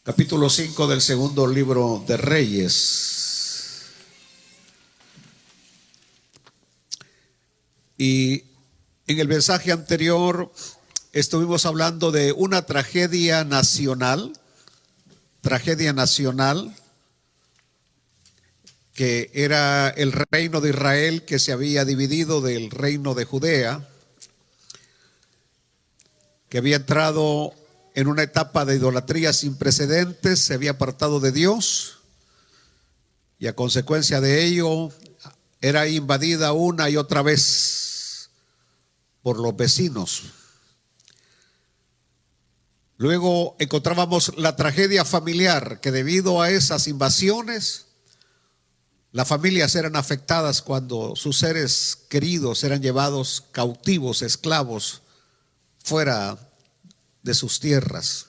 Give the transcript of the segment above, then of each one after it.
capítulo 5 del segundo libro de Reyes. Y en el mensaje anterior estuvimos hablando de una tragedia nacional, que era el reino de Israel que se había dividido del reino de Judea, que había entrado en una etapa de idolatría sin precedentes, se había apartado de Dios y a consecuencia de ello era invadida una y otra vez por los vecinos. Luego encontrábamos la tragedia familiar, que debido a esas invasiones, las familias eran afectadas cuando sus seres queridos eran llevados cautivos, esclavos, fuera de sus tierras.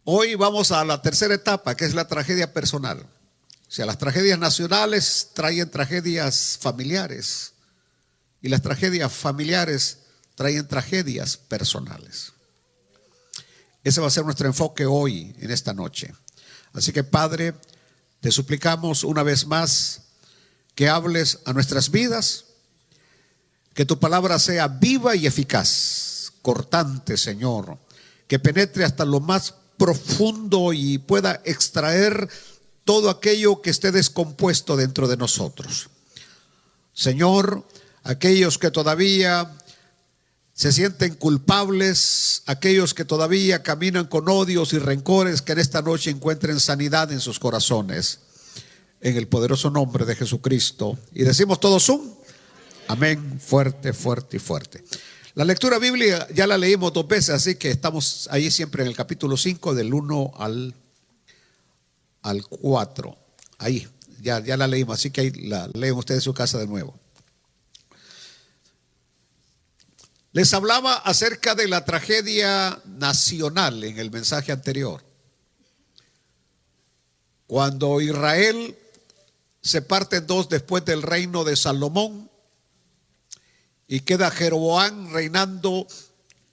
Hoy vamos a la tercera etapa, que es la tragedia personal. O sea, las tragedias nacionales traen tragedias familiares y las tragedias familiares traen tragedias personales. Ese va a ser nuestro enfoque hoy, en esta noche. Así que, Padre, te suplicamos una vez más que hables a nuestras vidas, que tu palabra sea viva y eficaz, cortante, Señor, que penetre hasta lo más profundo y pueda extraer todo aquello que esté descompuesto dentro de nosotros. Señor, aquellos que todavía se sienten culpables, aquellos que todavía caminan con odios y rencores, que en esta noche encuentren sanidad en sus corazones, en el poderoso nombre de Jesucristo. Y decimos todos un amén, fuerte, fuerte y fuerte. La lectura bíblica ya la leímos 2 veces, así que estamos ahí siempre en el capítulo 5, del 1 al 4. Ahí, ya la leímos, así que ahí la leen ustedes en su casa de nuevo. Les hablaba acerca de la tragedia nacional en el mensaje anterior. Cuando Israel se parte en dos después del reino de Salomón y queda Jeroboam reinando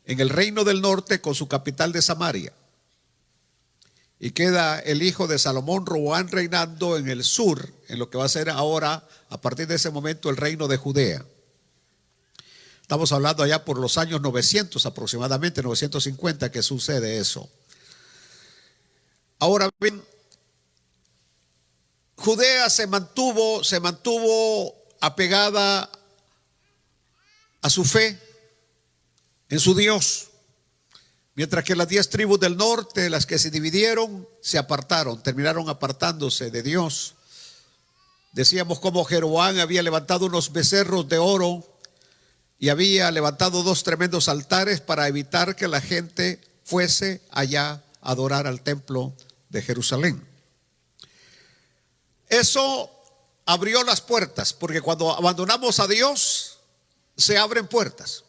en el reino del norte con su capital de Samaria. Y queda el hijo de Salomón, Roboam, reinando en el sur, en lo que va a ser ahora, a partir de ese momento, el reino de Judea. Estamos hablando allá por los años 900, aproximadamente 950, que sucede eso. Ahora bien, Judea se mantuvo apegada a su fe en su Dios, mientras que las 10 tribus del norte, las que se dividieron, se apartaron, terminaron apartándose de Dios. Decíamos cómo Jeroboam había levantado unos becerros de oro y había levantado 2 tremendos altares para evitar que la gente fuese allá a adorar al templo de Jerusalén. Eso abrió las puertas, porque cuando abandonamos a Dios, se abren puertas.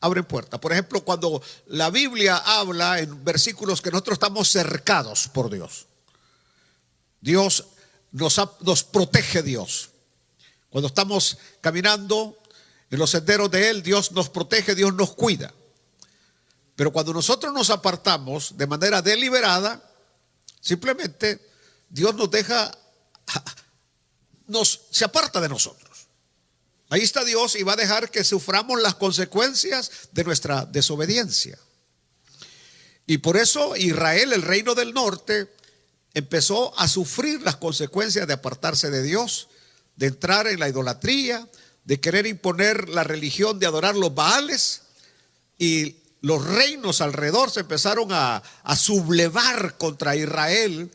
Abren puertas. Por ejemplo, cuando la Biblia habla en versículos que nosotros estamos cercados por Dios. Dios nos protege Dios. Cuando estamos caminando en los senderos de Él, Dios nos protege, Dios nos cuida. Pero cuando nosotros nos apartamos de manera deliberada, simplemente Dios nos deja, se aparta de nosotros. Ahí está Dios y va a dejar que suframos las consecuencias de nuestra desobediencia. Y por eso Israel, el reino del norte, empezó a sufrir las consecuencias de apartarse de Dios, de entrar en la idolatría, de querer imponer la religión de adorar los Baales, y los reinos alrededor se empezaron a sublevar contra Israel.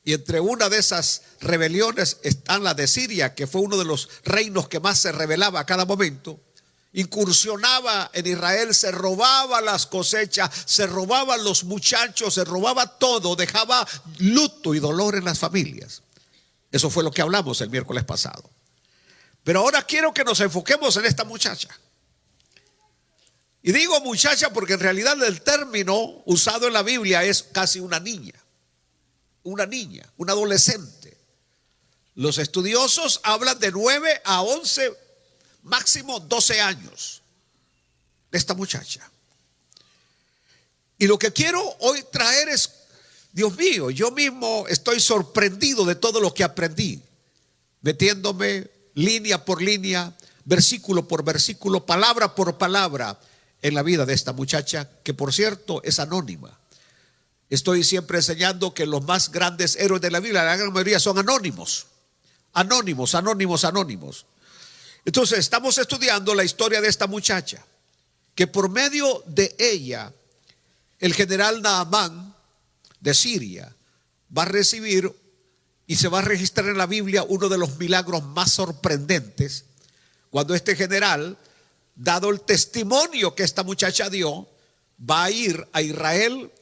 Y entre una de esas rebeliones está la de Siria, que fue uno de los reinos que más se rebelaba a cada momento. Incursionaba en Israel, se robaba las cosechas, se robaban los muchachos, se robaba todo, dejaba luto y dolor en las familias. Eso fue lo que hablamos el miércoles pasado. Pero ahora quiero que nos enfoquemos en esta muchacha. Y digo muchacha porque en realidad el término usado en la Biblia es casi una niña, una adolescente. Los estudiosos hablan de 9 a 11, máximo 12 años de esta muchacha. Y lo que quiero hoy traer es, Dios mío, yo mismo estoy sorprendido de todo lo que aprendí, metiéndome línea por línea, versículo por versículo, palabra por palabra en la vida de esta muchacha, que por cierto es anónima. Estoy siempre enseñando que los más grandes héroes de la Biblia, la gran mayoría son anónimos. Anónimos, anónimos, anónimos. Entonces estamos estudiando la historia de esta muchacha, que por medio de ella, el general Naamán de Siria va a recibir y se va a registrar en la Biblia uno de los milagros más sorprendentes, cuando este general, dado el testimonio que esta muchacha dio, va a ir a Israel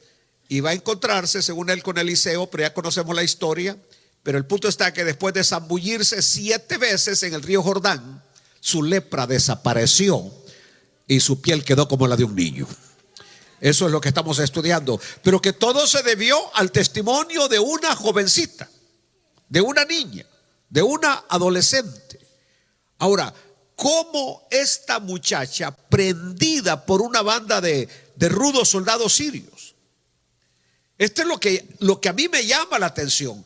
y va a encontrarse, según él, con Eliseo, pero ya conocemos la historia. Pero el punto está que después de zambullirse 7 veces en el río Jordán, su lepra desapareció y su piel quedó como la de un niño. Eso es lo que estamos estudiando. Pero que todo se debió al testimonio de una jovencita, de una niña, de una adolescente. Ahora, ¿cómo esta muchacha, prendida por una banda de rudos soldados sirios? Esto es lo que a mí me llama la atención.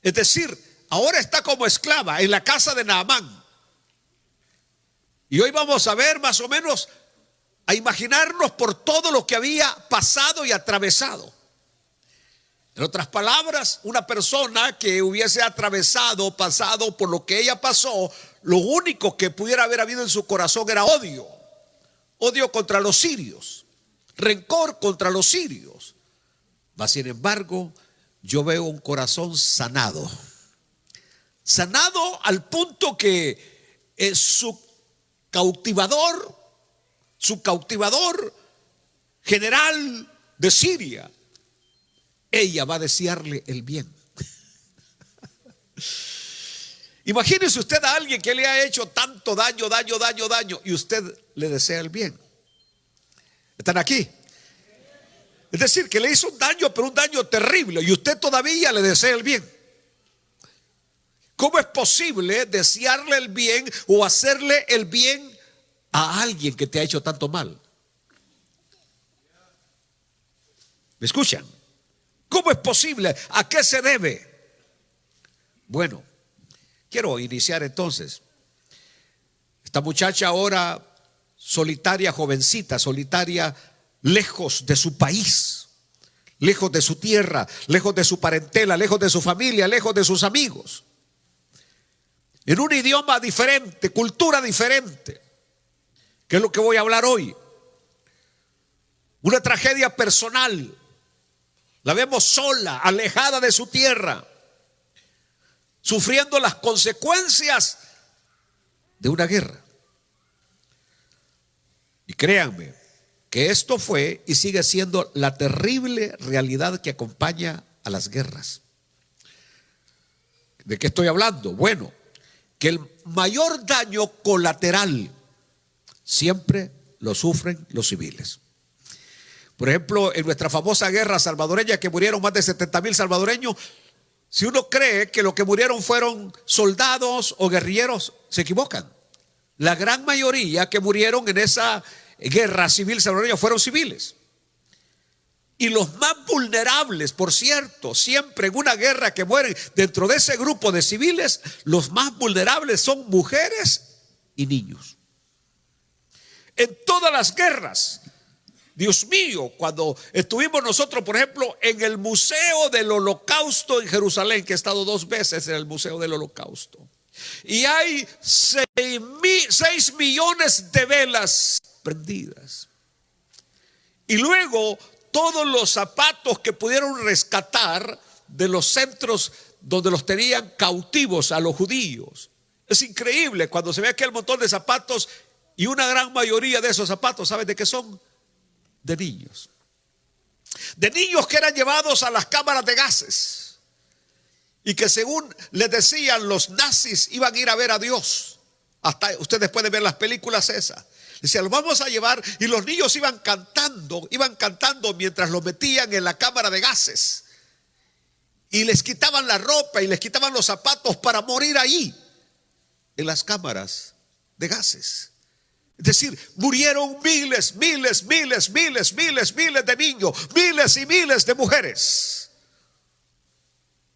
Es decir, ahora está como esclava en la casa de Naamán. Y hoy vamos a ver más o menos, a imaginarnos por todo lo que había pasado y atravesado. En otras palabras, una persona que hubiese atravesado, pasado por lo que ella pasó, lo único que pudiera haber habido en su corazón era odio. Odio contra los sirios, rencor contra los sirios. Mas sin embargo, yo veo un corazón sanado. Sanado al punto que su cautivador general de Siria, ella va a desearle el bien. Imagínese usted a alguien que le ha hecho tanto daño, y usted le desea el bien. ¿Están aquí? Es decir, que le hizo un daño, pero un daño terrible, y usted todavía le desea el bien. ¿Cómo es posible desearle el bien o hacerle el bien a alguien que te ha hecho tanto mal? ¿Me escuchan? ¿Cómo es posible? ¿A qué se debe? Bueno, quiero iniciar entonces. Esta muchacha ahora solitaria, jovencita, solitaria, lejos de su país, lejos de su tierra, lejos de su parentela, lejos de su familia, lejos de sus amigos, en un idioma diferente, cultura diferente, que es lo que voy a hablar hoy. Una tragedia personal. La vemos sola, alejada de su tierra, sufriendo las consecuencias de una guerra. Y créanme que esto fue y sigue siendo la terrible realidad que acompaña a las guerras. ¿De qué estoy hablando? Bueno, que el mayor daño colateral siempre lo sufren los civiles. Por ejemplo, en nuestra famosa guerra salvadoreña, que murieron más de 70,000 salvadoreños, si uno cree que lo que murieron fueron soldados o guerrilleros, se equivocan. La gran mayoría que murieron en esa guerra civil salvadoreña fueron civiles. Y los más vulnerables, por cierto, siempre en una guerra que mueren dentro de ese grupo de civiles, los más vulnerables son mujeres y niños. En todas las guerras, Dios mío, cuando estuvimos nosotros, por ejemplo, en el Museo del Holocausto en Jerusalén, que he estado 2 veces en el Museo del Holocausto, y hay 6 millones de velas prendidas. Y luego todos los zapatos que pudieron rescatar de los centros donde los tenían cautivos a los judíos. Es increíble cuando se ve aquel montón de zapatos, y una gran mayoría de esos zapatos, ¿saben de qué son? De niños. De niños que eran llevados a las cámaras de gases y que, según les decían los nazis, iban a ir a ver a Dios. Hasta ustedes pueden ver las películas esas. Decían, los vamos a llevar, y los niños iban cantando mientras los metían en la cámara de gases, y les quitaban la ropa y les quitaban los zapatos para morir ahí en las cámaras de gases. Es decir, murieron miles de niños, miles y miles de mujeres.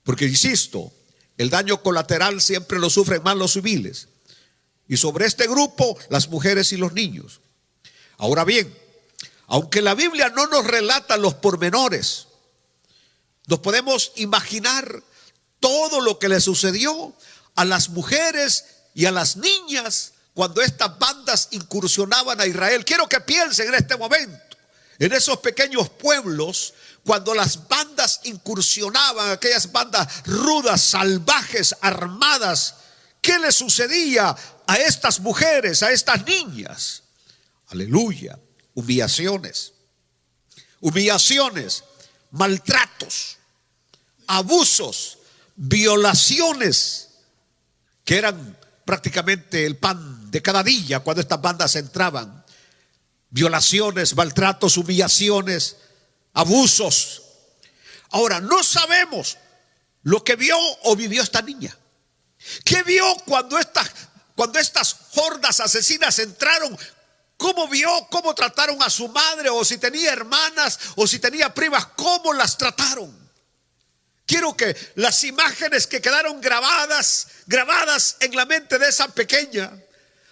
Porque insisto, el daño colateral siempre lo sufren más los civiles. Y sobre este grupo, las mujeres y los niños. Ahora bien, aunque la Biblia no nos relata los pormenores, nos podemos imaginar todo lo que le sucedió a las mujeres y a las niñas cuando estas bandas incursionaban a Israel. Quiero que piensen en este momento, en esos pequeños pueblos, cuando las bandas incursionaban, aquellas bandas rudas, salvajes, armadas. ¿Qué le sucedía a estas mujeres, a estas niñas? Aleluya, humillaciones, maltratos, abusos, violaciones, que eran prácticamente el pan de cada día cuando estas bandas entraban. Violaciones, maltratos, humillaciones, abusos. Ahora, no sabemos lo que vio o vivió esta niña. ¿Qué vio cuando estas hordas asesinas entraron? ¿Cómo vio? ¿Cómo trataron a su madre? O si tenía hermanas o si tenía primas, ¿cómo las trataron? Quiero que las imágenes que quedaron grabadas en la mente de esa pequeña,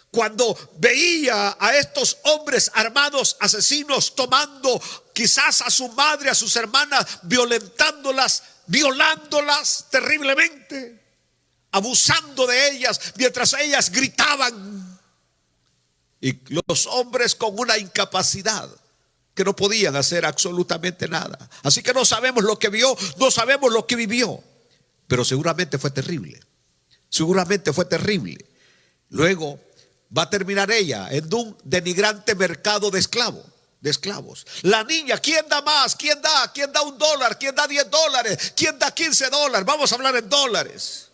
cuando veía a estos hombres armados, asesinos, tomando quizás a su madre, a sus hermanas, violentándolas, violándolas terriblemente, abusando de ellas, mientras ellas gritaban. Y los hombres con una incapacidad que no podían hacer absolutamente nada. Así que no sabemos lo que vio, no sabemos lo que vivió, pero seguramente fue terrible. Seguramente fue terrible. Luego va a terminar ella en un denigrante mercado de esclavos. La niña, ¿quién da más? ¿Quién da $1? ¿Quién da $10? ¿Quién da $15? Vamos a hablar en dólares.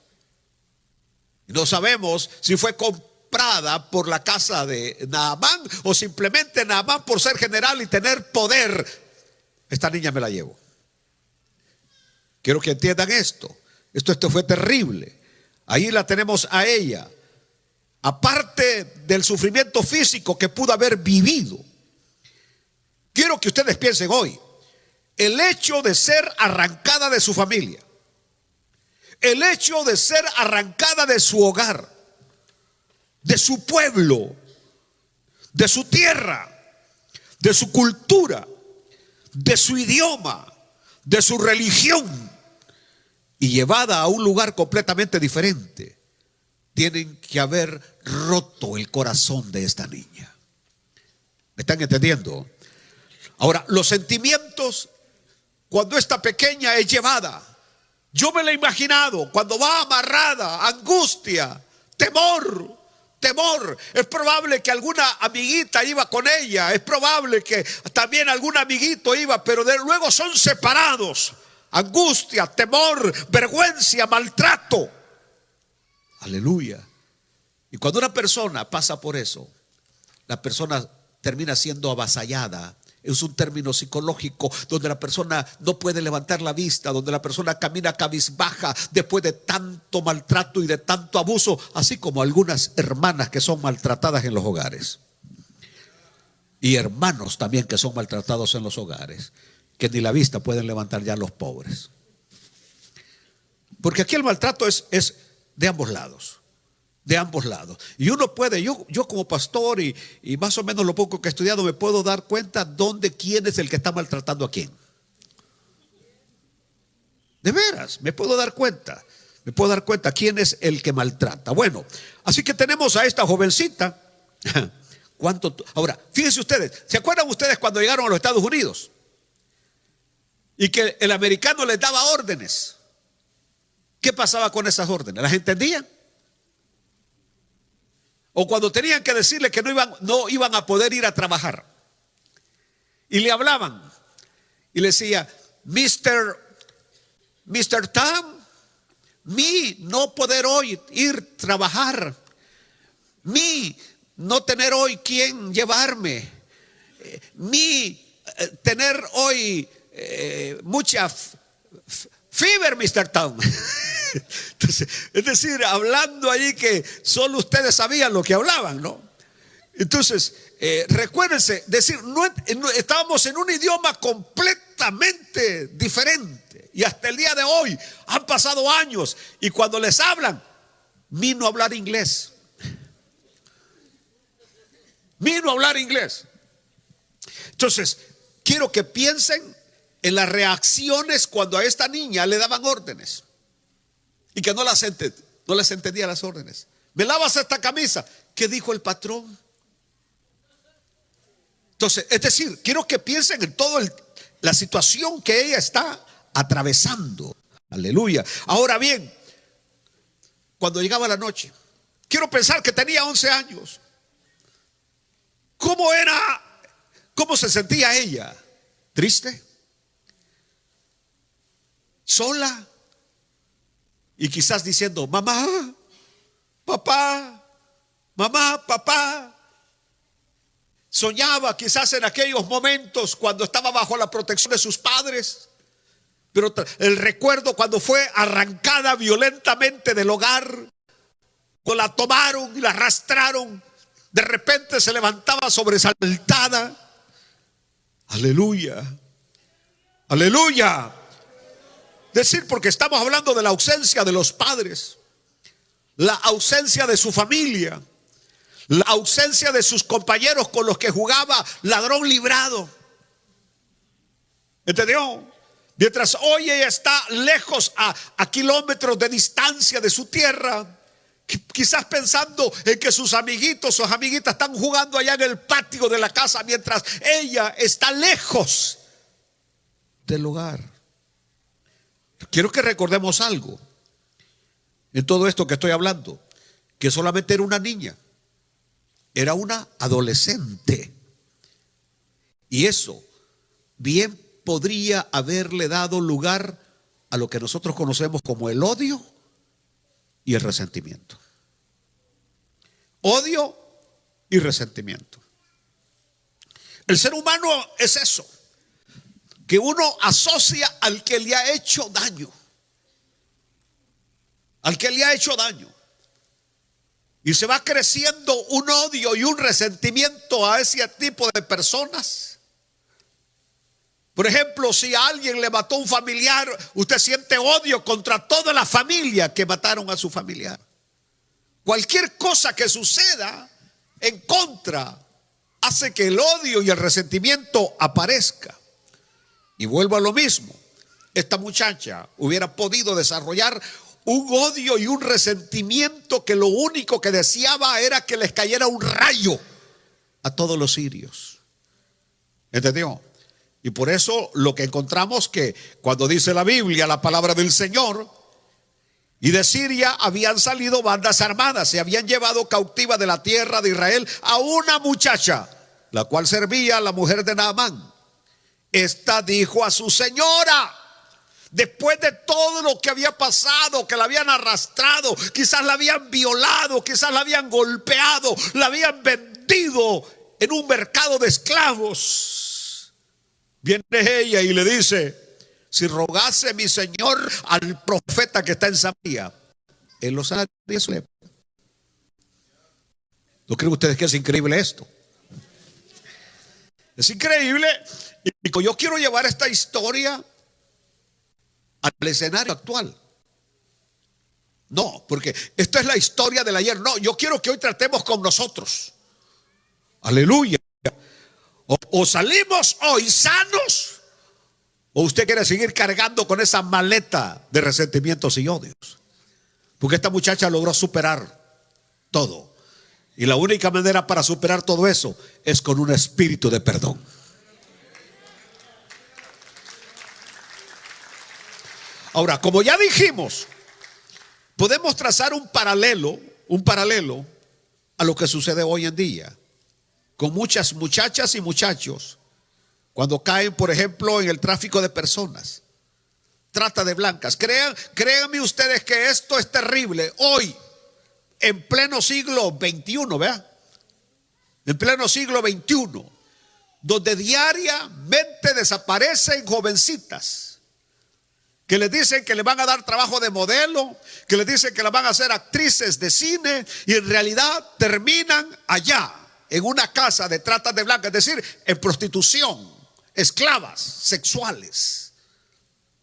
No sabemos si fue comprada por la casa de Naamán o simplemente Naamán, por ser general y tener poder, esta niña me la llevo. Quiero que entiendan esto. Esto fue terrible. Ahí la tenemos a ella. Aparte del sufrimiento físico que pudo haber vivido, quiero que ustedes piensen hoy, el hecho de ser arrancada de su familia, el hecho de ser arrancada de su hogar, de su pueblo, de su tierra, de su cultura, de su idioma, de su religión, y llevada a un lugar completamente diferente, tienen que haber roto el corazón de esta niña. ¿Me están entendiendo? Ahora, los sentimientos cuando esta pequeña es llevada, yo me la he imaginado cuando va amarrada, angustia, temor. Es probable que alguna amiguita iba con ella, es probable que también algún amiguito iba, pero luego son separados. Angustia, temor, vergüenza, maltrato. Aleluya. Y cuando una persona pasa por eso, la persona termina siendo avasallada. Es un término psicológico donde la persona no puede levantar la vista, donde la persona camina cabizbaja después de tanto maltrato y de tanto abuso, así como algunas hermanas que son maltratadas en los hogares. Y hermanos también que son maltratados en los hogares, que ni la vista pueden levantar ya los pobres. Porque aquí el maltrato es de ambos lados. De ambos lados. Y uno puede, yo como pastor y más o menos lo poco que he estudiado, me puedo dar cuenta quién es el que está maltratando a quién. De veras, me puedo dar cuenta quién es el que maltrata. Bueno, así que tenemos a esta jovencita. Ahora, fíjense ustedes, ¿se acuerdan ustedes cuando llegaron a los Estados Unidos? Y que el americano les daba órdenes. ¿Qué pasaba con esas órdenes? ¿Las entendían? O cuando tenían que decirle que no iban a poder ir a trabajar, y le hablaban y le decía: Mr. Tom, mi no poder hoy ir a trabajar, mi no tener hoy quien llevarme, mi tener hoy mucha fever, Mr. Tom. Entonces, es decir, hablando ahí que solo ustedes sabían lo que hablaban, ¿no? Entonces, recuérdense, decir, estábamos en un idioma completamente diferente. Y hasta el día de hoy han pasado años. Y cuando les hablan, vino a hablar inglés. Vino a hablar inglés. Entonces, quiero que piensen en las reacciones cuando a esta niña le daban órdenes. Y que no les entendía las órdenes. ¿Me lavas esta camisa? ¿Qué dijo el patrón? Entonces, es decir, quiero que piensen en toda la situación que ella está atravesando. Aleluya. Ahora bien, cuando llegaba la noche, quiero pensar que tenía 11 años. ¿Cómo se sentía ella? ¿Triste? ¿Sola? Y quizás diciendo, mamá, papá, mamá, papá. Soñaba quizás en aquellos momentos cuando estaba bajo la protección de sus padres. Pero el recuerdo cuando fue arrancada violentamente del hogar, cuando la tomaron y la arrastraron, de repente se levantaba sobresaltada. Aleluya, aleluya. Decir, porque estamos hablando de la ausencia de los padres, la ausencia de su familia, la ausencia de sus compañeros con los que jugaba ladrón librado. ¿Entendió? Mientras hoy ella está lejos a kilómetros de distancia de su tierra, quizás pensando en que sus amiguitos, sus amiguitas están jugando allá en el patio de la casa, mientras ella está lejos del hogar. Quiero que recordemos algo en todo esto que estoy hablando, que solamente era una niña, era una adolescente. Y eso bien podría haberle dado lugar a lo que nosotros conocemos como el odio y el resentimiento. Odio y resentimiento. El ser humano es eso, que uno asocia al que le ha hecho daño. Al que le ha hecho daño. Y se va creciendo un odio y un resentimiento a ese tipo de personas. Por ejemplo, si a alguien le mató un familiar, usted siente odio contra toda la familia que mataron a su familiar. Cualquier cosa que suceda en contra hace que el odio y el resentimiento aparezca. Y vuelvo a lo mismo. Esta muchacha hubiera podido desarrollar un odio y un resentimiento que lo único que deseaba era que les cayera un rayo a todos los sirios. ¿Entendió? Y por eso lo que encontramos que cuando dice la Biblia, la palabra del Señor, y de Siria habían salido bandas armadas, se habían llevado cautiva de la tierra de Israel a una muchacha, la cual servía a la mujer de Naamán. Esta dijo a su señora, después de todo lo que había pasado, que la habían arrastrado, quizás la habían violado, quizás la habían golpeado, la habían vendido en un mercado de esclavos. Viene ella y le dice, si rogase mi señor al profeta que está en Samaria, él lo sanaría de su lepra. ¿No creen ustedes que es increíble esto? Es increíble. Y yo quiero llevar esta historia al escenario actual. No, porque esto es la historia del ayer. No, yo quiero que hoy tratemos con nosotros. Aleluya. O salimos hoy sanos, o usted quiere seguir cargando con esa maleta de resentimientos y odios. Porque esta muchacha logró superar todo. Y la única manera para superar todo eso es con un espíritu de perdón. Ahora, como ya dijimos, podemos trazar un paralelo a lo que sucede hoy en día con muchas muchachas y muchachos cuando caen, por ejemplo, en el tráfico de personas, trata de blancas. Créanme ustedes que esto es terrible hoy, en pleno siglo XXI, ¿verdad? En pleno siglo XXI, donde diariamente desaparecen jovencitas que les dicen que les van a dar trabajo de modelo, que les dicen que las van a hacer actrices de cine, y en realidad terminan allá en una casa de trata de blancas, es decir, en prostitución, esclavas sexuales.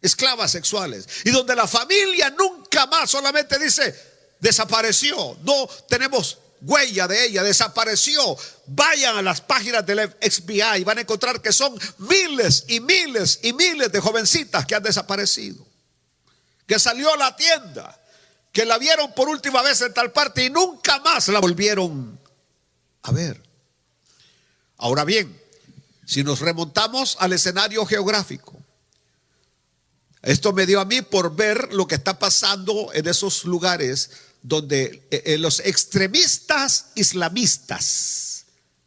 Esclavas sexuales. Y donde la familia nunca más, solamente dice, desapareció. No tenemos huella de ella, desapareció. Vayan a las páginas del FBI y van a encontrar que son miles y miles y miles de jovencitas que han desaparecido. Que salió a la tienda, que la vieron por última vez en tal parte y nunca más la volvieron a ver. Ahora bien, si nos remontamos al escenario geográfico, esto me dio a mí por ver lo que está pasando en esos lugares donde los extremistas islamistas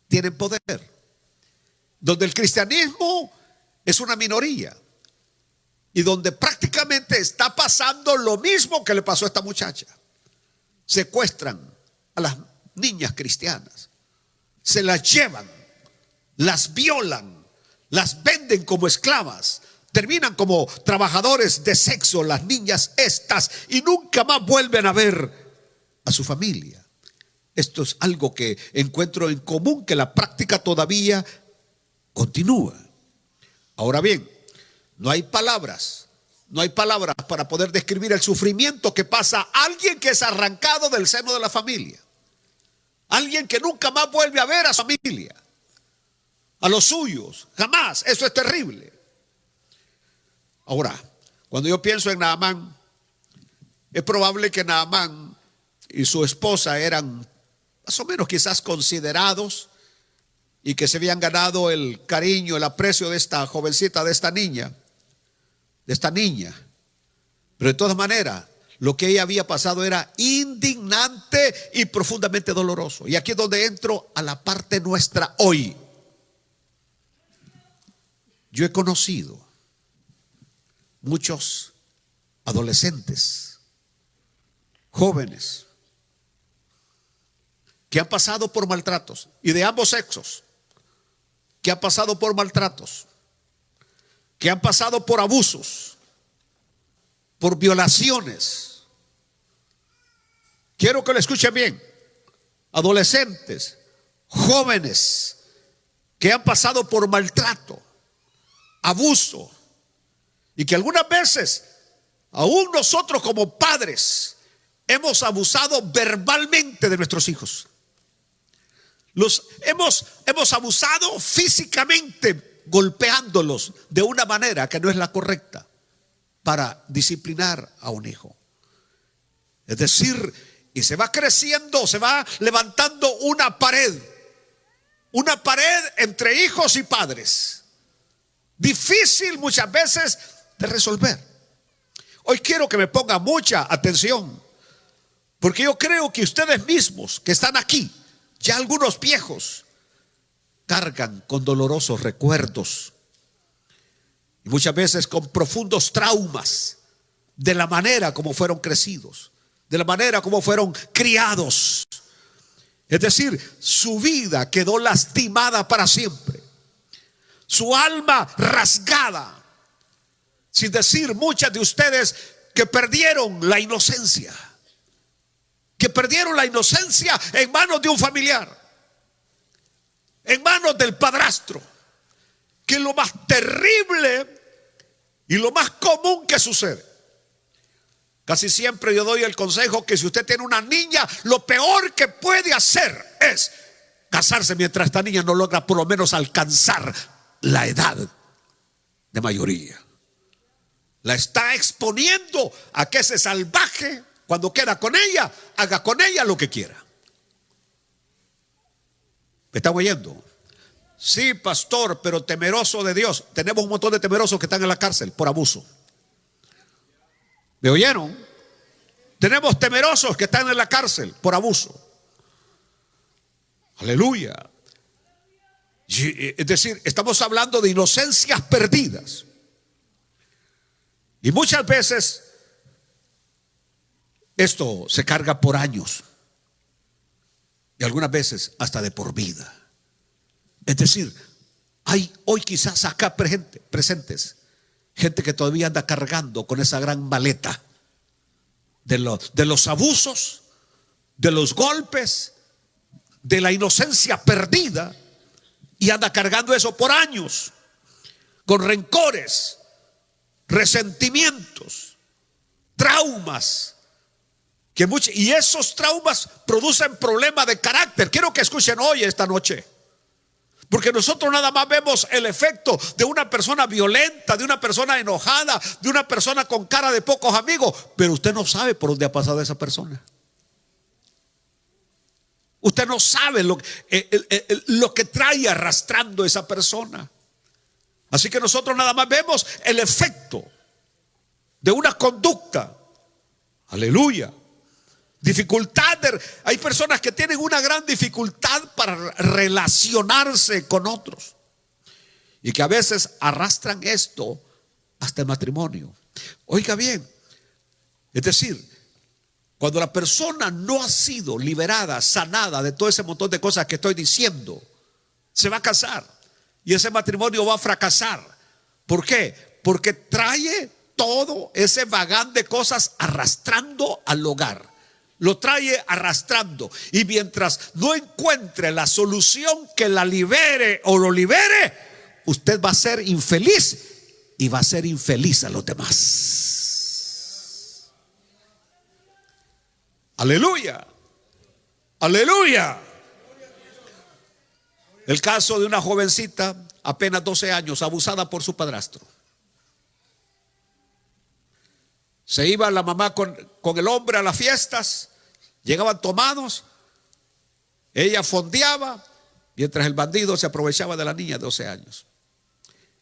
tienen poder, donde el cristianismo es una minoría y donde prácticamente está pasando lo mismo que le pasó a esta muchacha. Secuestran a las niñas cristianas, se las llevan, las violan, las venden como esclavas, terminan como trabajadores de sexo las niñas estas y nunca más vuelven a ver a su familia. Esto es algo que encuentro en común, que la práctica todavía continúa. Ahora bien, no hay palabras para poder describir el sufrimiento que pasa a alguien que es arrancado del seno de la familia, alguien que nunca más vuelve a ver a su familia, a los suyos, jamás. Eso es terrible. Ahora, cuando yo pienso en Naamán, es probable que Naamán y su esposa eran más o menos quizás considerados y que se habían ganado el cariño, el aprecio de esta jovencita, de esta niña. Pero de todas maneras, lo que ella había pasado era indignante y profundamente doloroso. Y aquí es donde entro a la parte nuestra hoy. Yo he conocido muchos adolescentes, jóvenes, que han pasado por maltratos, y de ambos sexos, que han pasado por maltratos, que han pasado por abusos, por violaciones. Quiero que lo escuchen bien. Adolescentes, jóvenes, que han pasado por maltrato, abuso, y que algunas veces, aún nosotros como padres, hemos abusado verbalmente de nuestros hijos. Los hemos abusado físicamente, golpeándolos de una manera que no es la correcta para disciplinar a un hijo. Es decir, y se va creciendo, se va levantando una pared entre hijos y padres, difícil muchas veces de resolver. Hoy quiero que me pongan mucha atención, porque yo creo que ustedes mismos que están aquí, ya algunos viejos, cargan con dolorosos recuerdos y muchas veces con profundos traumas de la manera como fueron crecidos, de la manera como fueron criados. Es decir, su vida quedó lastimada para siempre, su alma rasgada. Sin decir, muchas de ustedes que perdieron la inocencia, en manos de un familiar, en manos del padrastro, que es lo más terrible y lo más común que sucede. Casi siempre yo doy el consejo que si usted tiene una niña, lo peor que puede hacer es casarse mientras esta niña no logra por lo menos alcanzar la edad de mayoría. La está exponiendo a que ese salvaje, cuando queda con ella, haga con ella lo que quiera. ¿Me están oyendo? Sí, pastor, pero temeroso de Dios. Tenemos un montón de temerosos que están en la cárcel por abuso. ¿Me oyeron? Tenemos temerosos que están en la cárcel por abuso. Aleluya. Es decir, estamos hablando de inocencias perdidas. Y muchas veces esto se carga por años y algunas veces hasta de por vida. Es decir, hay hoy quizás acá presentes gente que todavía anda cargando con esa gran maleta de los abusos, de los golpes, de la inocencia perdida y anda cargando eso por años, con rencores, resentimientos, traumas, y esos traumas producen problemas de carácter. Quiero que escuchen hoy, esta noche, porque nosotros nada más vemos el efecto de una persona violenta, de una persona enojada, de una persona con cara de pocos amigos, pero usted no sabe por dónde ha pasado esa persona. Usted no sabe lo que trae arrastrando esa persona. Así que nosotros nada más vemos el efecto de una conducta. Aleluya. Hay personas que tienen una gran dificultad para relacionarse con otros y que a veces arrastran esto hasta el matrimonio. Oiga bien, es decir, cuando la persona no ha sido liberada, sanada de todo ese montón de cosas que estoy diciendo, se va a casar y ese matrimonio va a fracasar. ¿Por qué? Porque trae todo ese vagán de cosas arrastrando al hogar. Lo trae arrastrando, y mientras no encuentre la solución que la libere o lo libere, usted va a ser infeliz y va a ser infeliz a los demás. Aleluya, aleluya. El caso de una jovencita, apenas 12 años, abusada por su padrastro. Se iba la mamá con el hombre a las fiestas, llegaban tomados, ella fondeaba, mientras el bandido se aprovechaba de la niña de 12 años.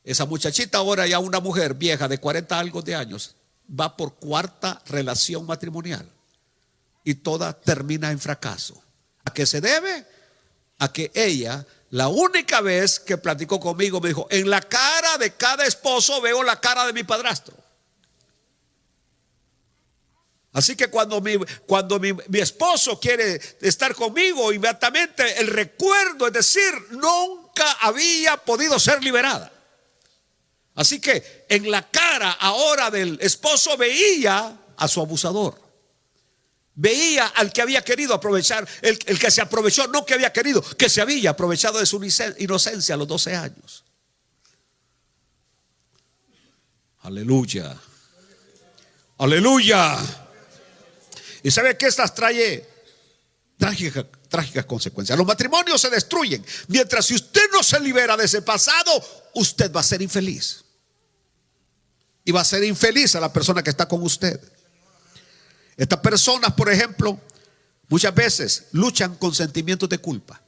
Esa muchachita, ahora ya una mujer vieja de 40 algo de años, va por cuarta relación matrimonial y toda termina en fracaso. ¿A qué se debe? A que ella, la única vez que platicó conmigo, me dijo: en la cara de cada esposo veo la cara de mi padrastro. Así que cuando mi esposo quiere estar conmigo, inmediatamente el recuerdo, es decir, nunca había podido ser liberada. Así que en la cara ahora del esposo veía a su abusador. Veía al que había querido aprovechar, el que se aprovechó, no que había querido, que se había aprovechado de su inocencia a los 12 años. Aleluya. Aleluya. Y sabe que estas trae trágicas consecuencias. Los matrimonios se destruyen. Mientras si usted no se libera de ese pasado, usted va a ser infeliz. Y va a ser infeliz a la persona que está con usted. Estas personas, por ejemplo, muchas veces luchan con sentimientos de culpa.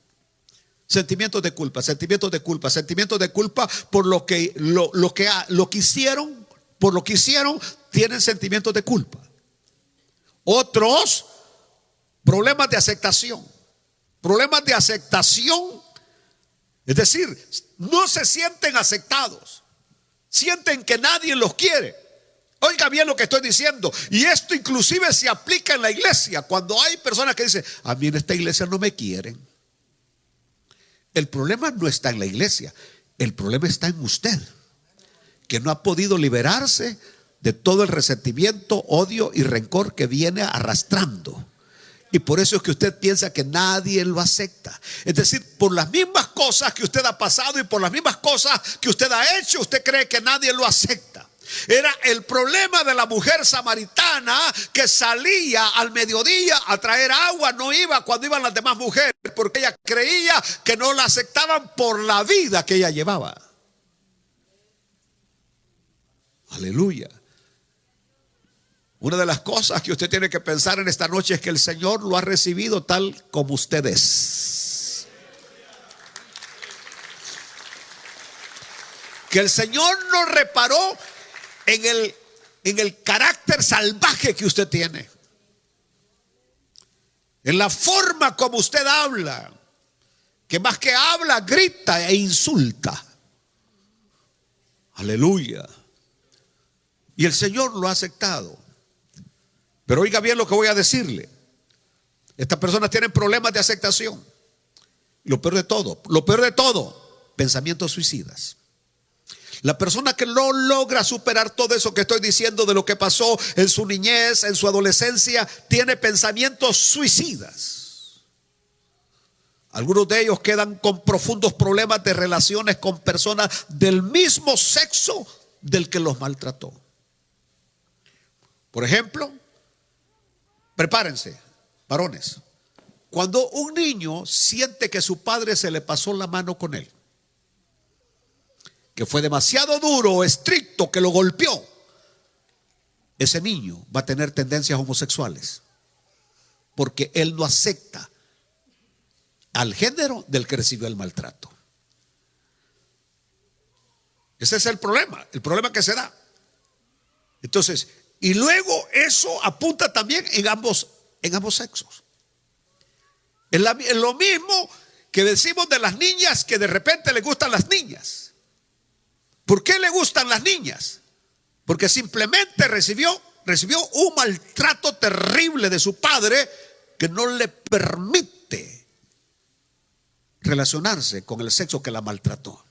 Sentimientos de culpa, sentimientos de culpa, sentimientos de culpa por lo que hicieron, por lo que hicieron, tienen sentimientos de culpa. Otros, problemas de aceptación. Problemas de aceptación, es decir, no se sienten aceptados. Sienten que nadie los quiere. Oiga bien lo que estoy diciendo. Y esto inclusive se aplica en la iglesia. Cuando hay personas que dicen: a mí en esta iglesia no me quieren. El problema no está en la iglesia. El problema está en usted, que no ha podido liberarse de todo el resentimiento, odio y rencor que viene arrastrando. Y por eso es que usted piensa que nadie lo acepta. Es decir, por las mismas cosas que usted ha pasado y por las mismas cosas que usted ha hecho, usted cree que nadie lo acepta. Era el problema de la mujer samaritana, que salía al mediodía a traer agua, no iba cuando iban las demás mujeres, porque ella creía que no la aceptaban por la vida que ella llevaba. Aleluya. Una de las cosas que usted tiene que pensar en esta noche es que el Señor lo ha recibido tal como usted es. Que el Señor no reparó en el carácter salvaje que usted tiene, en la forma como usted habla, que más que habla, grita e insulta. Aleluya. Y el Señor lo ha aceptado. Pero oiga bien lo que voy a decirle. Estas personas tienen problemas de aceptación. Y lo peor de todo, pensamientos suicidas. La persona que no logra superar todo eso que estoy diciendo de lo que pasó en su niñez, en su adolescencia, tiene pensamientos suicidas. Algunos de ellos quedan con profundos problemas de relaciones con personas del mismo sexo del que los maltrató. Por ejemplo, prepárense, varones. Cuando un niño siente que su padre se le pasó la mano con él, que fue demasiado duro o estricto, que lo golpeó, ese niño va a tener tendencias homosexuales, porque él no acepta al género del que recibió el maltrato. Ese es el problema que se da. Entonces, y luego eso apunta también en ambos sexos. Es lo mismo que decimos de las niñas, que de repente le gustan las niñas. ¿Por qué le gustan las niñas? Porque simplemente recibió un maltrato terrible de su padre que no le permite relacionarse con el sexo que la maltrató.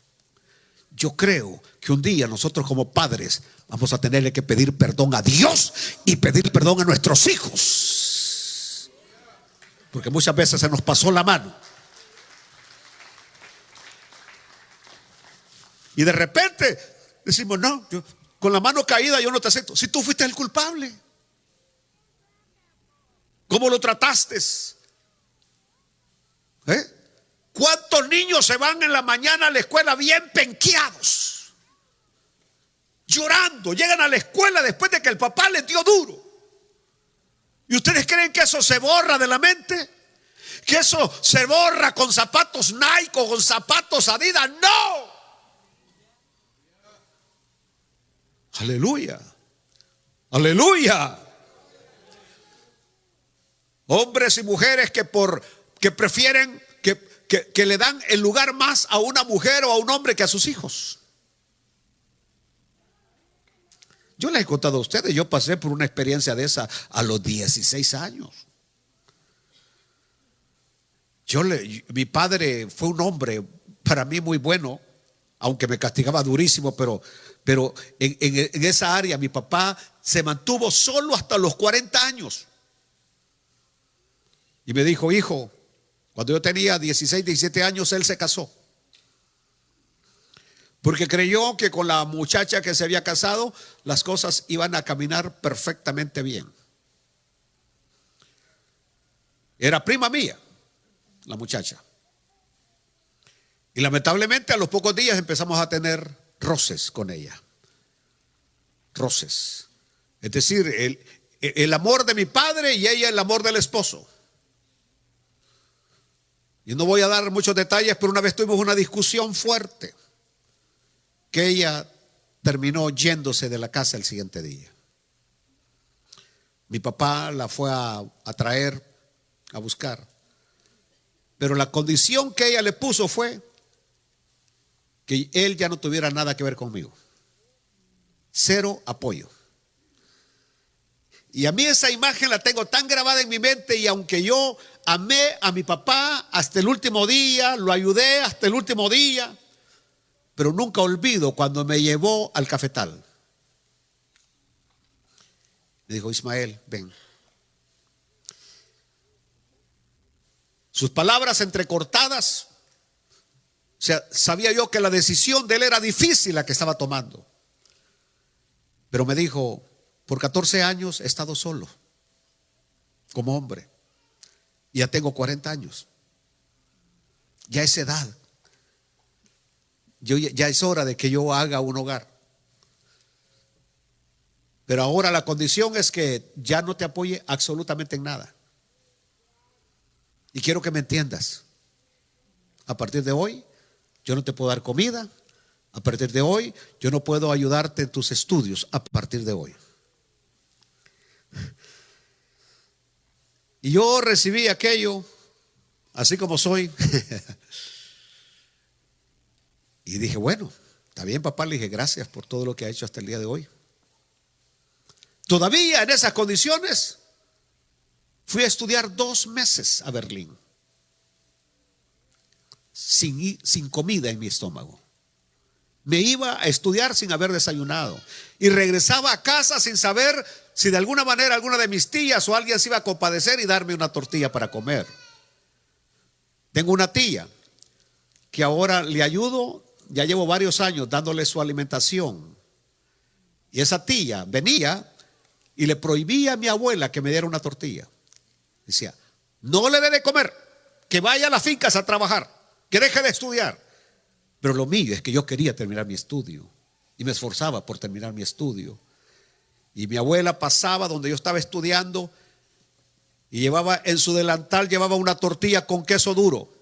Yo creo que un día nosotros como padres vamos a tenerle que pedir perdón a Dios y pedir perdón a nuestros hijos, porque muchas veces se nos pasó la mano. Y de repente decimos, no, yo, con la mano caída yo no te acepto. Si tú fuiste el culpable, ¿cómo lo trataste? ¿Cuántos niños se van en la mañana a la escuela bien penqueados, llorando? Llegan a la escuela después de que el papá les dio duro. ¿Y ustedes creen que eso se borra de la mente? ¿Que eso se borra con zapatos Nike o con zapatos Adidas? ¡No! Aleluya, aleluya. Hombres y mujeres que prefieren que le dan el lugar más a una mujer o a un hombre que a sus hijos. Yo les he contado a ustedes, yo pasé por una experiencia de esa a los 16 años. Mi padre fue un hombre para mí muy bueno, aunque me castigaba durísimo, pero en esa área mi papá se mantuvo solo hasta los 40 años. Y me dijo, hijo, cuando yo tenía 16, 17 años, él se casó. Porque creyó que con la muchacha que se había casado, las cosas iban a caminar perfectamente bien. Era prima mía, la muchacha. Y lamentablemente a los pocos días empezamos a tener roces con ella. Roces. Es decir, el amor de mi padre y ella el amor del esposo. Y no voy a dar muchos detalles, pero una vez tuvimos una discusión fuerte, que ella terminó yéndose de la casa el siguiente día. Mi papá la fue a traer, a buscar. Pero la condición que ella le puso fue que él ya no tuviera nada que ver conmigo. Cero apoyo. Y a mí esa imagen la tengo tan grabada en mi mente, y aunque yo amé a mi papá hasta el último día, lo ayudé hasta el último día, pero nunca olvido cuando me llevó al cafetal. Me dijo, Ismael, ven. Sus palabras entrecortadas, o sea, sabía yo que la decisión de él era difícil la que estaba tomando. Pero me dijo, por 14 años he estado solo, como hombre. Y ya tengo 40 años. Ya es edad. Ya es hora de que yo haga un hogar. Pero ahora la condición es que ya no te apoye absolutamente en nada. Y quiero que me entiendas. A partir de hoy, yo no te puedo dar comida. A partir de hoy, yo no puedo ayudarte en tus estudios. A partir de hoy. Y yo recibí aquello, así como soy. Y dije, bueno, está bien, papá. Le dije, gracias por todo lo que ha hecho hasta el día de hoy. Todavía en esas condiciones, fui a estudiar 2 meses a Berlín, sin comida en mi estómago. Me iba a estudiar sin haber desayunado y regresaba a casa sin saber si de alguna manera alguna de mis tías o alguien se iba a compadecer y darme una tortilla para comer. Tengo una tía que ahora le ayudo, ya llevo varios años dándole su alimentación. Y esa tía venía y le prohibía a mi abuela que me diera una tortilla. Decía, no le dé de comer, que vaya a las fincas a trabajar, que deje de estudiar. Pero lo mío es que yo quería terminar mi estudio y me esforzaba por terminar mi estudio. Y mi abuela pasaba donde yo estaba estudiando y llevaba en su delantal, llevaba una tortilla con queso duro.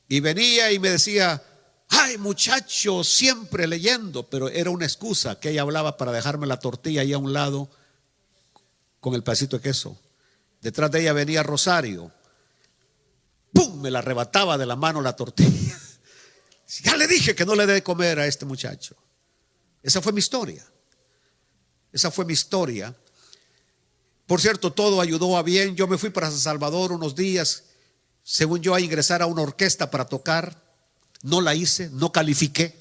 Y venía y me decía, ay muchacho, siempre leyendo. Pero era una excusa que ella hablaba para dejarme la tortilla ahí a un lado con el pedacito de queso. Detrás de ella venía Rosario. ¡Pum! Me la arrebataba de la mano la tortilla. Ya le dije que no le dé de comer a este muchacho. Esa fue mi historia. Esa fue mi historia. Por cierto, todo ayudó a bien. Yo me fui para San Salvador unos días, según yo, a ingresar a una orquesta para tocar. No la hice, no califiqué.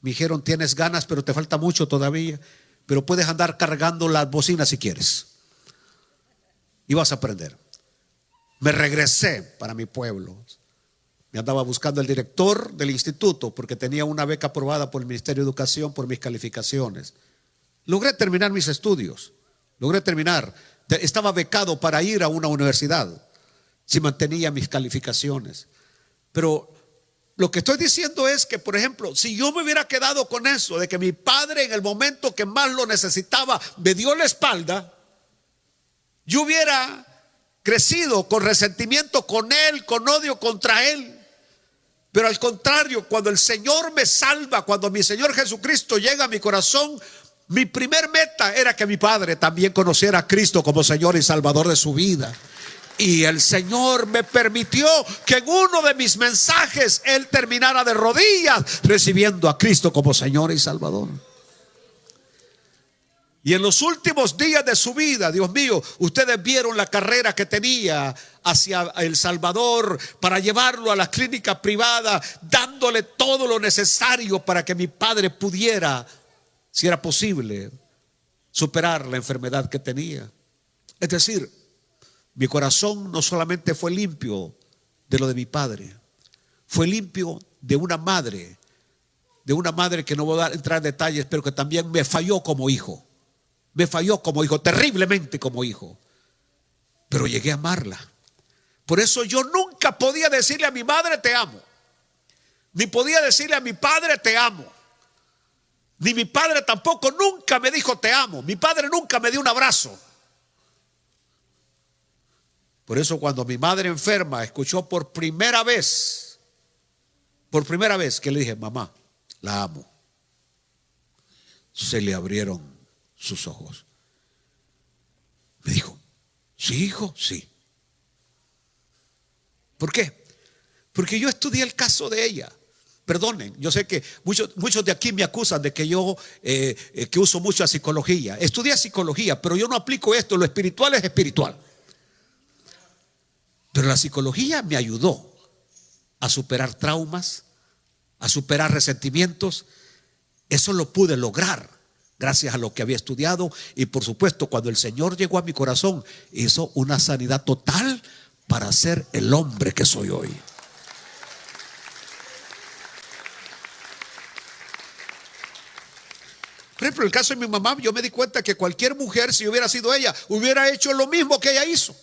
Me dijeron, tienes ganas, pero te falta mucho todavía. Pero puedes andar cargando las bocinas si quieres. Y vas a aprender. Me regresé para mi pueblo. Me andaba buscando el director del instituto porque tenía una beca aprobada por el Ministerio de Educación por mis calificaciones. Logré terminar mis estudios. Logré terminar. Estaba becado para ir a una universidad si mantenía mis calificaciones. Pero lo que estoy diciendo es que, por ejemplo, si yo me hubiera quedado con eso de que mi padre en el momento que más lo necesitaba me dio la espalda, yo hubiera crecido con resentimiento con él, con odio contra él. Pero al contrario, cuando el Señor me salva, cuando mi Señor Jesucristo llega a mi corazón, mi primer meta era que mi padre también conociera a Cristo como Señor y Salvador de su vida. Y el Señor me permitió que en uno de mis mensajes él terminara de rodillas recibiendo a Cristo como Señor y Salvador. Y en los últimos días de su vida, Dios mío, ustedes vieron la carrera que tenía hacia El Salvador para llevarlo a la clínica privada, dándole todo lo necesario para que mi padre pudiera, si era posible, superar la enfermedad que tenía. Es decir, mi corazón no solamente fue limpio de lo de mi padre, fue limpio de una madre que no voy a entrar en detalles, pero que también me falló como hijo. Me falló como hijo, terriblemente como hijo. Pero llegué a amarla. Por eso yo nunca podía decirle a mi madre te amo. Ni podía decirle a mi padre te amo. Ni mi padre tampoco nunca me dijo te amo. Mi padre nunca me dio un abrazo. Por eso cuando mi madre enferma escuchó por primera vez que le dije mamá, la amo, se le abrieron sus ojos. Me dijo, sí hijo, sí. ¿Por qué? Porque yo estudié el caso de ella. Perdonen, yo sé que muchos de aquí me acusan de que yo que uso mucha psicología. Estudié psicología, pero yo no aplico esto. Lo espiritual es espiritual. Pero la psicología me ayudó a superar traumas, a superar resentimientos. Eso lo pude lograr gracias a lo que había estudiado. Y por supuesto, cuando el Señor llegó a mi corazón, hizo una sanidad total para ser el hombre que soy hoy. Por ejemplo, en el caso de mi mamá, yo me di cuenta que cualquier mujer, si hubiera sido ella, hubiera hecho lo mismo que ella hizo.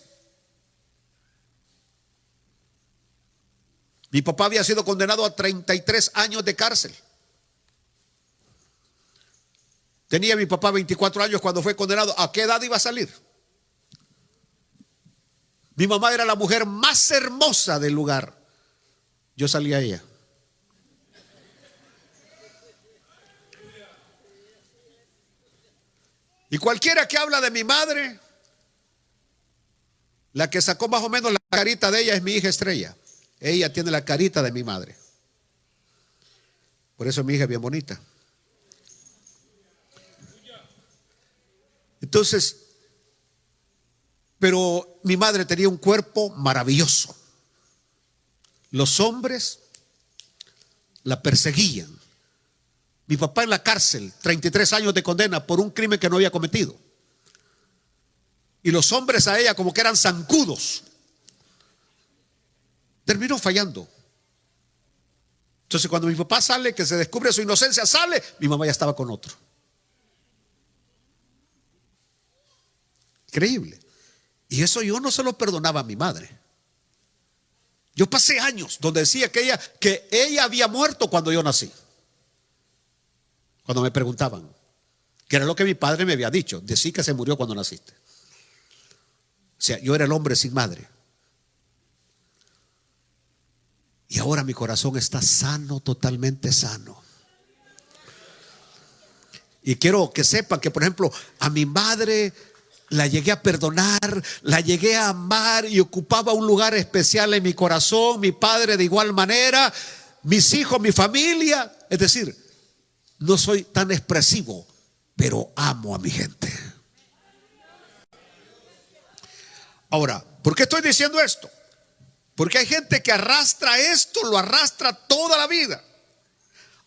Mi papá había sido condenado a 33 años de cárcel. Tenía mi papá 24 años cuando fue condenado. ¿A qué edad iba a salir? Mi mamá era la mujer más hermosa del lugar. Yo salí a ella. Y cualquiera que habla de mi madre, la que sacó más o menos la carita de ella es mi hija Estrella. Ella tiene la carita de mi madre. Por eso mi hija es bien bonita. Entonces, pero mi madre tenía un cuerpo maravilloso. Los hombres la perseguían. Mi papá en la cárcel, 33 años de condena por un crimen que no había cometido. Y los hombres a ella como que eran zancudos. terminó fallando. Entonces cuando mi papá sale, que se descubre su inocencia, sale, mi mamá ya estaba con otro. Increíble. Y eso yo no se lo perdonaba a mi madre. Yo pasé años donde decía que ella había muerto cuando yo nací. Cuando me preguntaban, que era lo que mi padre me había dicho, decir que se murió cuando naciste. O sea, yo era el hombre sin madre. Y ahora mi corazón está sano, totalmente sano. Y quiero que sepan que, por ejemplo, a mi madre la llegué a perdonar, la llegué a amar y ocupaba un lugar especial en mi corazón. Mi padre de igual manera, mis hijos, mi familia. Es decir, no soy tan expresivo, pero amo a mi gente. Ahora, ¿por qué estoy diciendo esto? Porque hay gente que arrastra esto, lo arrastra toda la vida.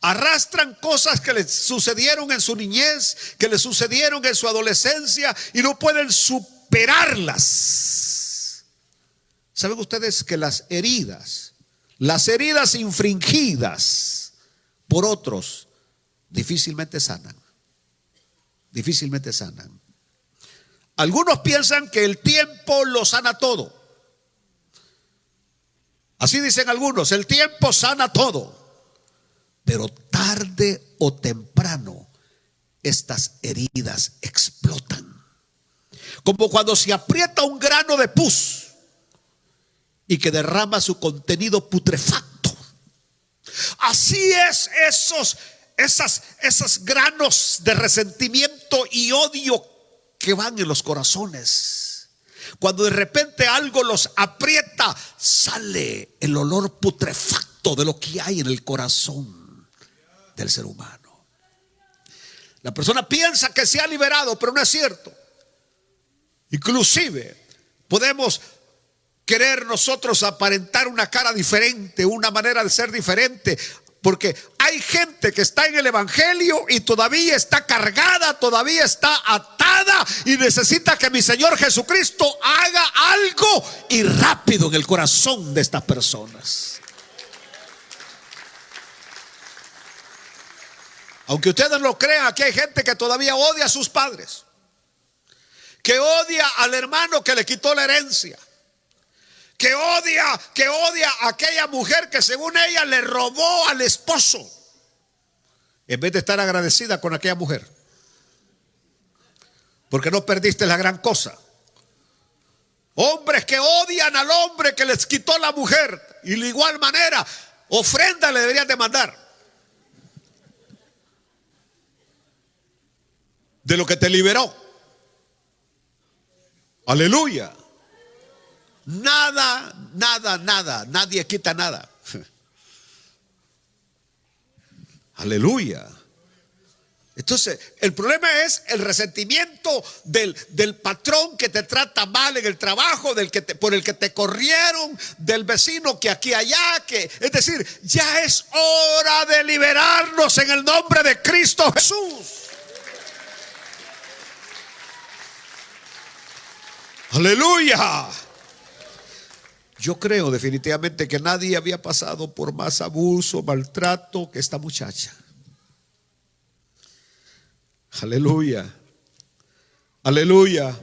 Arrastran cosas que les sucedieron en su niñez, que les sucedieron en su adolescencia y no pueden superarlas. ¿Saben ustedes que las heridas infringidas por otros difícilmente sanan? Difícilmente sanan. Algunos piensan que el tiempo lo sana todo. Así dicen algunos, el tiempo sana todo. Pero tarde o temprano estas heridas explotan. Como cuando se aprieta un grano de pus y que derrama su contenido putrefacto. Así es esos granos de resentimiento y odio que van en los corazones. Cuando de repente algo los aprieta, sale el olor putrefacto de lo que hay en el corazón del ser humano. La persona piensa que se ha liberado, pero no es cierto. Inclusive podemos querer nosotros aparentar una cara diferente, una manera de ser diferente, porque hay gente que está en el evangelio y todavía está cargada, todavía está atada y necesita que mi Señor Jesucristo haga algo y rápido en el corazón de estas personas. Aunque ustedes no lo crean, aquí hay gente que todavía odia a sus padres, que odia al hermano que le quitó la herencia, que odia a aquella mujer que según ella le robó al esposo, en vez de estar agradecida con aquella mujer, porque no perdiste la gran cosa. Hombres que odian al hombre que les quitó la mujer, y de igual manera ofrenda le deberían de mandar de lo que te liberó. Aleluya. Nada, nadie quita nada. Aleluya. Entonces, el problema es el resentimiento del patrón que te trata mal en el trabajo, por el que te corrieron, del vecino que aquí allá, es decir, ya es hora de liberarnos en el nombre de Cristo Jesús. Aleluya. Yo creo definitivamente que nadie había pasado por más abuso, maltrato que esta muchacha. Aleluya. Aleluya.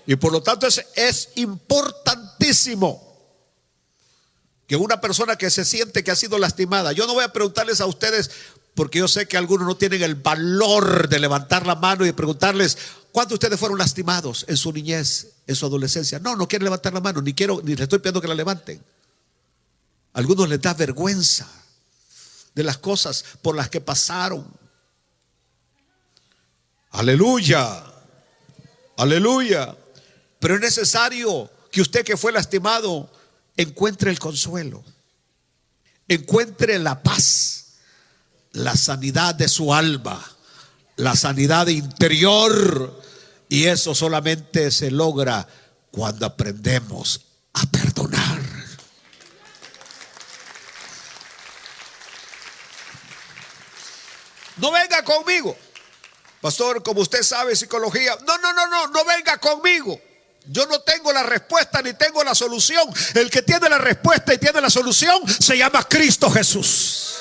Y por lo tanto es importantísimo que una persona que se siente que ha sido lastimada, yo no voy a preguntarles a ustedes, porque yo sé que algunos no tienen el valor de levantar la mano y preguntarles ¿cuántos de ustedes fueron lastimados en su niñez, en su adolescencia? No quieren levantar la mano, ni les estoy pidiendo que la levanten. A algunos les da vergüenza de las cosas por las que pasaron. Aleluya. Aleluya. Pero es necesario que usted que fue lastimado encuentre el consuelo, encuentre la paz, la sanidad de su alma, la sanidad interior. Y eso solamente se logra cuando aprendemos a perdonar. No venga conmigo, pastor, como usted sabe psicología. No venga conmigo. Yo no tengo la respuesta ni tengo la solución. El que tiene la respuesta y tiene la solución se llama Cristo Jesús.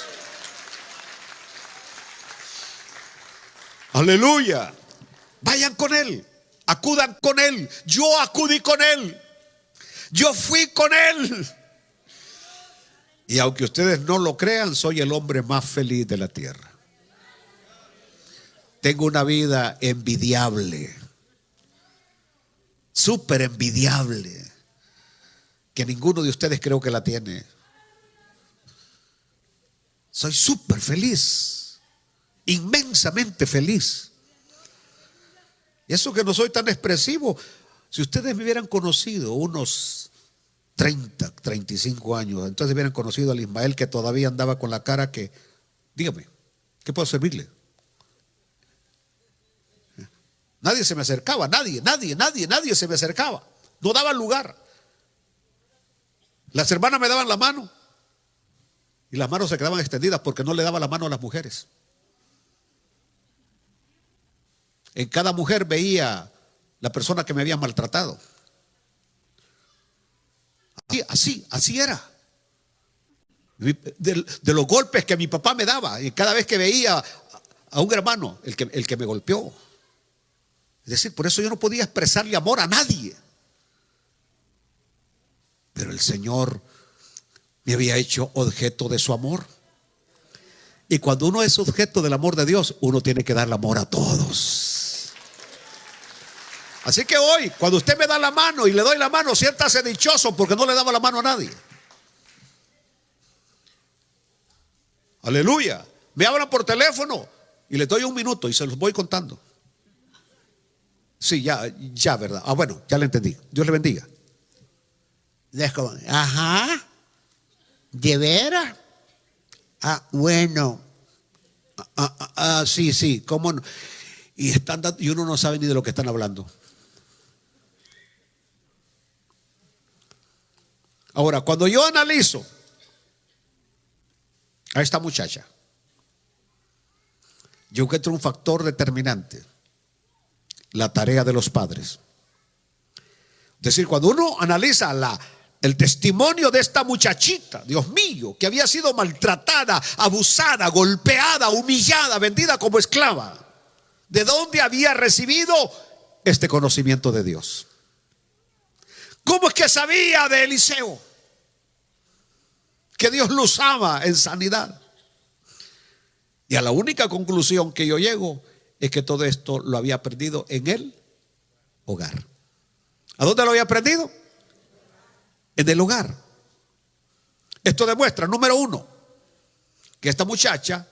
Aleluya. Vayan con Él, acudan con Él. Yo acudí con Él, yo fui con Él. Y aunque ustedes no lo crean, soy el hombre más feliz de la tierra. Tengo una vida envidiable, súper envidiable, que ninguno de ustedes creo que la tiene. Soy súper feliz, inmensamente feliz. Y eso que no soy tan expresivo. Si ustedes me hubieran conocido unos 30, 35 años, entonces hubieran conocido al Ismael que todavía andaba con la cara que, dígame, ¿qué puedo servirle? Nadie se me acercaba, nadie se me acercaba. No daba lugar. Las hermanas me daban la mano y las manos se quedaban extendidas porque no le daba la mano a las mujeres. En cada mujer veía la persona que me había maltratado. Así era. De los golpes que mi papá me daba, y cada vez que veía a un hermano, el que me golpeó. Es decir, por eso yo no podía expresarle amor a nadie. Pero el Señor me había hecho objeto de su amor. Y cuando uno es objeto del amor de Dios, uno tiene que darle amor a todos. Así que hoy, cuando usted me da la mano y le doy la mano, siéntase dichoso porque no le daba la mano a nadie. Aleluya. Me hablan por teléfono y les doy un minuto y se los voy contando. Sí, ya, ¿verdad? Ah, bueno, ya le entendí. Dios le bendiga. Es como, ajá, ¿de veras? Ah, bueno. Sí, ¿cómo no? Y uno no sabe ni de lo que están hablando. Ahora, cuando yo analizo a esta muchacha, yo encuentro un factor determinante: la tarea de los padres. Es decir, cuando uno analiza el testimonio de esta muchachita, Dios mío, que había sido maltratada, abusada, golpeada, humillada, vendida como esclava, ¿de dónde había recibido este conocimiento de Dios? ¿Cómo es que sabía de Eliseo que Dios lo usaba en sanidad? Y a la única conclusión que yo llego es que todo esto lo había aprendido en el hogar. ¿A dónde lo había aprendido? En el hogar. Esto demuestra, número uno, que esta muchacha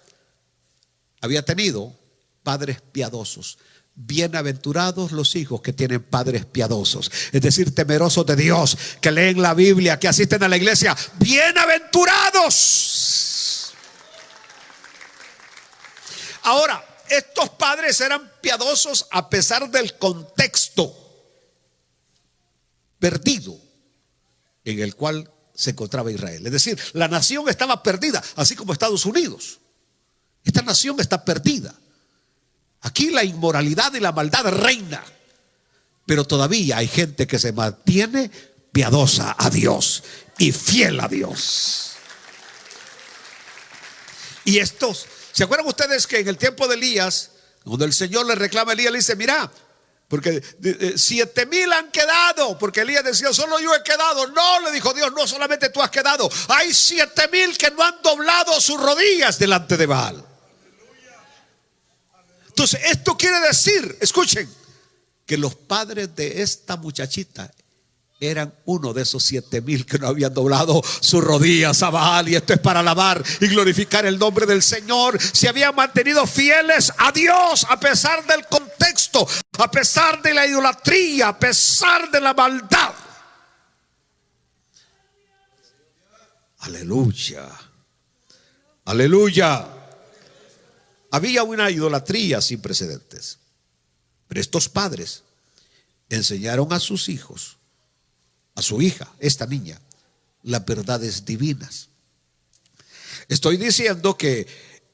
había tenido padres piadosos. Bienaventurados los hijos que tienen padres piadosos, es decir, temerosos de Dios, que leen la Biblia, que asisten a la iglesia. Bienaventurados. Ahora, estos padres eran piadosos a pesar del contexto perdido en el cual se encontraba Israel. Es decir, la nación estaba perdida, así como Estados Unidos. Esta nación está perdida. Aquí la inmoralidad y la maldad reina, pero todavía hay gente que se mantiene piadosa a Dios y fiel a Dios. Y estos, ¿se acuerdan ustedes que en el tiempo de Elías, cuando el Señor le reclama a Elías, le dice, mira, porque 7,000 han quedado, porque Elías decía, solo yo he quedado. No, le dijo Dios, no solamente tú has quedado, hay 7,000 que no han doblado sus rodillas delante de Baal. Entonces esto quiere decir, escuchen, que los padres de esta muchachita eran uno de esos 7,000 que no habían doblado sus rodillas a Baal. Y esto es para alabar y glorificar el nombre del Señor. Se habían mantenido fieles a Dios a pesar del contexto, a pesar de la idolatría, a pesar de la maldad. Aleluya. Aleluya. Había una idolatría sin precedentes, pero estos padres enseñaron a sus hijos, a su hija, esta niña, las verdades divinas. Estoy diciendo que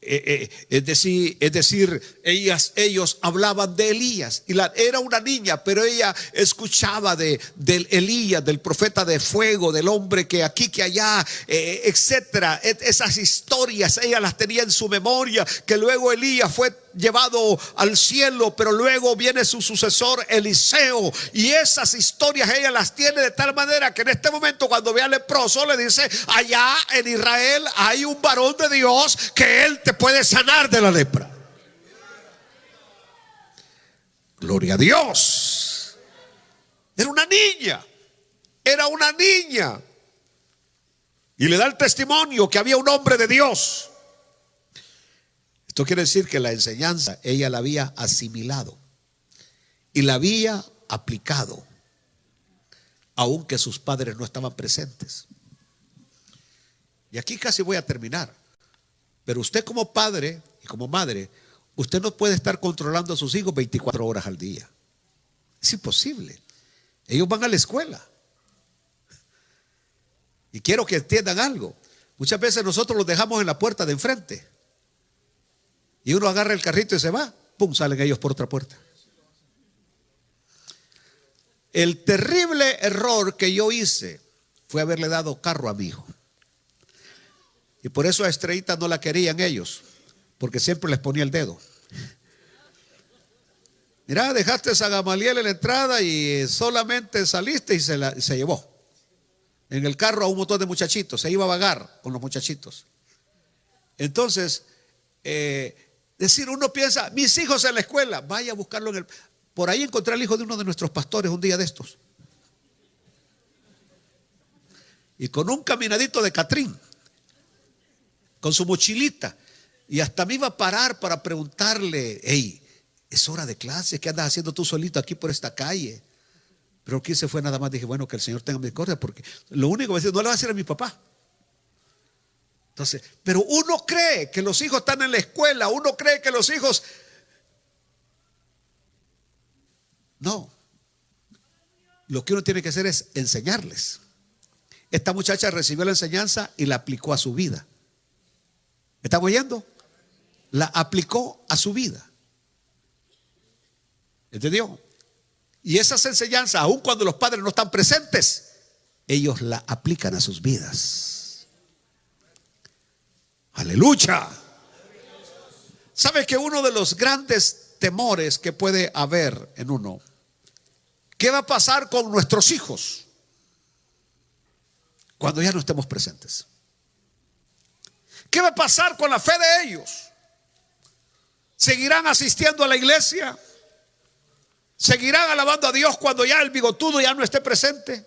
Es decir, ellos hablaban de Elías. Y era una niña, pero ella escuchaba del Elías, del profeta de fuego, del hombre que aquí, que allá, etcétera. Esas historias ella las tenía en su memoria. Que luego Elías fue llevado al cielo, pero luego viene su sucesor Eliseo, y esas historias ella las tiene de tal manera que en este momento, cuando ve al leproso, le dice: allá en Israel hay un varón de Dios que él te puede sanar de la lepra. Gloria a Dios. Era una niña, y le da el testimonio que había un hombre de Dios. Esto quiere decir que la enseñanza ella la había asimilado y la había aplicado, aunque sus padres no estaban presentes. Y aquí casi voy a terminar. Pero usted, como padre y como madre, usted no puede estar controlando a sus hijos 24 horas al día. Es imposible. Ellos van a la escuela. Y quiero que entiendan algo. Muchas veces nosotros los dejamos en la puerta de enfrente. Y uno agarra el carrito y se va. Pum, salen ellos por otra puerta. El terrible error que yo hice fue haberle dado carro a mi hijo. Y por eso a Estrellita no la querían ellos, porque siempre les ponía el dedo. Mira, dejaste a Gamaliel en la entrada y solamente saliste y se llevó en el carro a un montón de muchachitos. Se iba a vagar con los muchachitos. Entonces, decir, uno piensa: mis hijos en la escuela, vaya a buscarlo en el... Por ahí encontré al hijo de uno de nuestros pastores un día de estos, y con un caminadito de Catrín, con su mochilita, y hasta me iba a parar para preguntarle: hey, es hora de clase, ¿qué andas haciendo tú solito aquí por esta calle? Pero lo que hice fue nada más, dije: bueno, que el Señor tenga misericordia, porque lo único que decía, no le va a decir a mi papá. Entonces, pero uno cree que los hijos están en la escuela, uno cree que los hijos... No. Lo que uno tiene que hacer es enseñarles. Esta muchacha recibió la enseñanza y la aplicó a su vida. ¿Están oyendo? La aplicó a su vida. ¿Entendió? Y esas enseñanzas, aun cuando los padres no están presentes, ellos la aplican a sus vidas. Aleluya. ¿Sabe que uno de los grandes temores que puede haber en uno? ¿Qué va a pasar con nuestros hijos cuando ya no estemos presentes? ¿Qué va a pasar con la fe de ellos? ¿Seguirán asistiendo a la iglesia? ¿Seguirán alabando a Dios cuando ya el bigotudo ya no esté presente?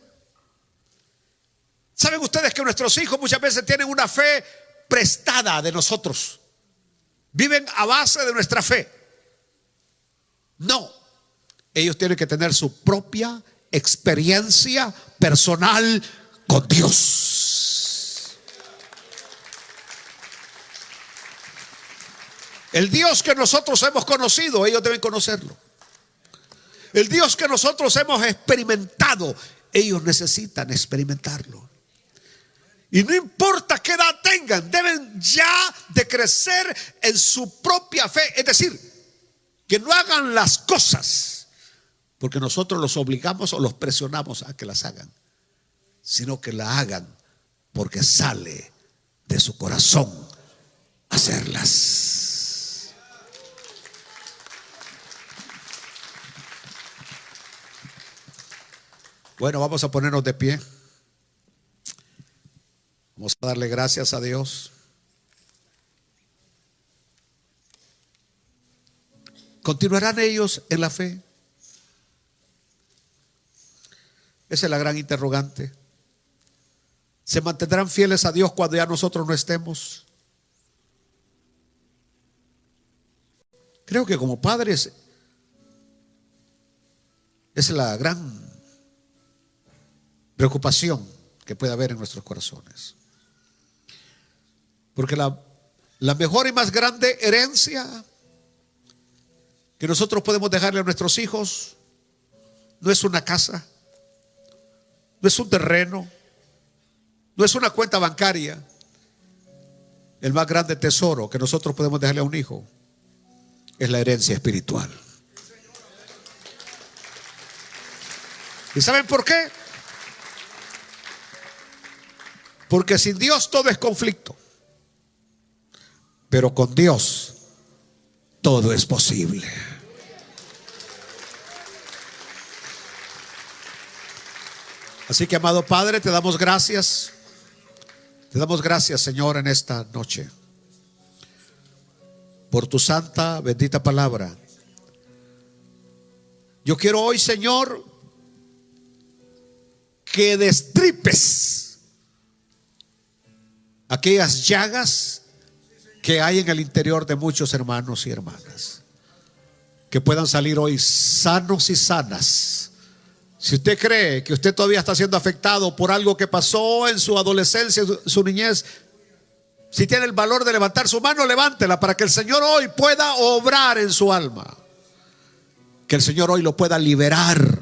¿Saben ustedes que nuestros hijos muchas veces tienen una fe prestada de nosotros? Viven a base de nuestra fe. No, ellos tienen que tener su propia experiencia personal con Dios. El Dios que nosotros hemos conocido, ellos deben conocerlo. El Dios que nosotros hemos experimentado, ellos necesitan experimentarlo. Y no importa qué edad tengan, deben ya de crecer en su propia fe. Es decir, que no hagan las cosas porque nosotros los obligamos o los presionamos a que las hagan, sino que la hagan porque sale de su corazón hacerlas. Bueno, vamos a ponernos de pie. Vamos a darle gracias a Dios. ¿Continuarán ellos en la fe? Esa es la gran interrogante. ¿Se mantendrán fieles a Dios cuando ya nosotros no estemos? Creo que como padres es la gran preocupación que puede haber en nuestros corazones. Porque la mejor y más grande herencia que nosotros podemos dejarle a nuestros hijos no es una casa, no es un terreno, no es una cuenta bancaria, el más grande tesoro que nosotros podemos dejarle a un hijo es la herencia espiritual. ¿Y saben por qué? Porque sin Dios todo es conflicto, pero con Dios todo es posible. Así que, amado Padre, te damos gracias. Te damos gracias, Señor, en esta noche por tu santa, bendita palabra. Yo quiero hoy, Señor, que destripes aquellas llagas que hay en el interior de muchos hermanos y hermanas, que puedan salir hoy sanos y sanas. Si usted cree que usted todavía está siendo afectado por algo que pasó en su adolescencia, su niñez, si tiene el valor de levantar su mano, levántela para que el Señor hoy pueda obrar en su alma, que el Señor hoy lo pueda liberar,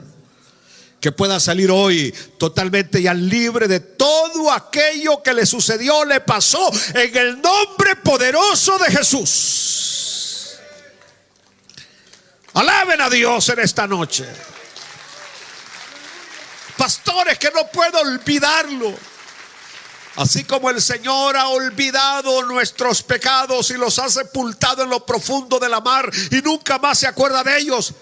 que pueda salir hoy totalmente ya libre de todo aquello que le sucedió, le pasó, en el nombre poderoso de Jesús. Alaben a Dios en esta noche. Pastores, que no puedo olvidarlo. Así como el Señor ha olvidado nuestros pecados y los ha sepultado en lo profundo de la mar y nunca más se acuerda de ellos,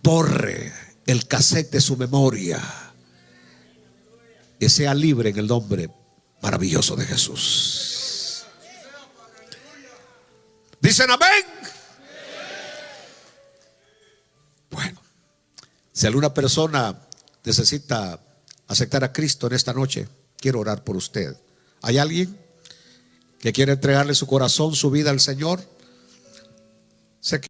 borre el cassette de su memoria y sea libre en el nombre maravilloso de Jesús. ¿Dicen amén? Bueno, si alguna persona necesita aceptar a Cristo en esta noche, quiero orar por usted. ¿Hay alguien que quiere entregarle su corazón, su vida al Señor?